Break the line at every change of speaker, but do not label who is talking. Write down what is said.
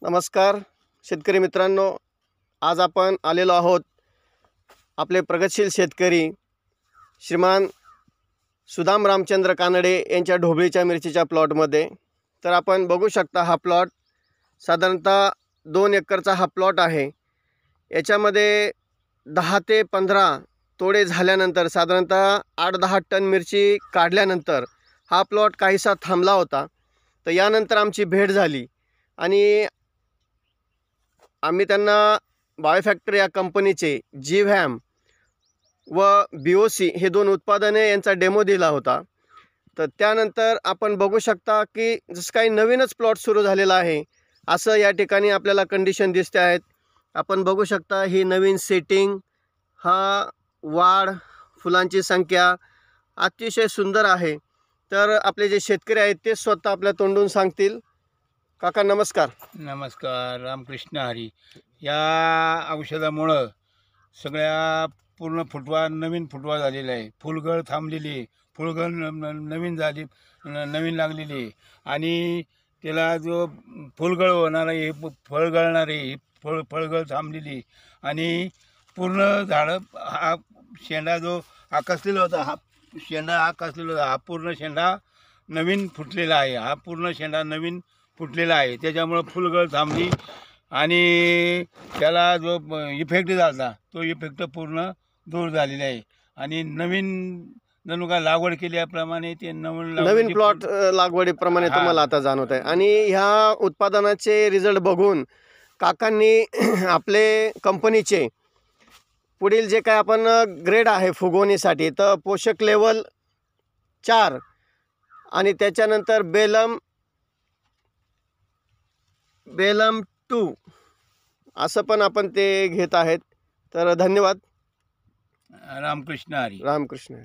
नमस्कार शेतकरी मित्रांनो, आज आपण आलेलो आहोत आपले प्रगतशील शेतकरी श्रीमान सुदाम रामचंद्र कानडे यांच्या ढोबळीच्या मिरचीच्या प्लॉटमध्ये। तर आपण बघू शकता हा प्लॉट साधारणतः 2 एकरचा हा प्लॉट आहे। याच्यामध्ये 10 ते 15 तोडे झाल्यानंतर साधारणतः 8-10 टन मिरची काढल्यानंतर हा प्लॉट काहीसा थांबला होता। तर यानंतर आमची भेट झाली आणि आम्ही त्यांना बायोफॅक्टरी या कंपनीचे जीव्हॅम व BOC हे 2 उत्पादने यांचा डेमो दिला होता। तर त्यानंतर आपण बघू शकता की जसं काही नवीनच प्लॉट सुरू झालेला आहे असं या ठिकाणी आपल्याला कंडिशन दिसते आहेत। आपण बघू शकता ही नवीन सेटिंग, हा वाढ, फुलांची संख्या अतिशय सुंदर आहे। तर आपले जे शेतकरी आहेत ते स्वतः आपल्या तोंडून सांगतील। काका नमस्कार।
नमस्कार, रामकृष्ण हरी। या औषधामुळं सगळ्या पूर्ण फुटवा, नवीन फुटवा झालेला आहे। फुलगळ थांबलेली आहे, फुलगळ नवीन झाली, नवीन लागलेली आहे आणि त्याला जो फुलगळ होणार आहे, फळ गळणार आहे, फळगळ थांबलेली आणि पूर्ण झाडं, हा शेंडा जो आकसलेला होता, हा शेंडा आकसलेला होता, हा पूर्ण शेंडा नवीन फुटलेला आहे, हा पूर्ण शेंडा नवीन फुटलेला आहे। त्याच्यामुळं फुलगळ थांबली आणि त्याला जो इफेक्ट झाला तो इफेक्ट पूर्ण दूर झालेला आहे आणि नवीन जणू काय लागवड केल्याप्रमाणे ते
नवीन प्लॉट लागवडीप्रमाणे तुम्हाला आता जाणवत आहे। आणि ह्या उत्पादनाचे रिझल्ट बघून काकांनी आपले कंपनीचे पुढील जे काय आपण ग्रेड आहे फुगवणीसाठी, तर पोषक लेवल 4 आणि त्याच्यानंतर बेलम 2 असं पण आपण ते घेत आहेत। तर धन्यवाद।
रामकृष्ण हरी।
रामकृष्ण हरी।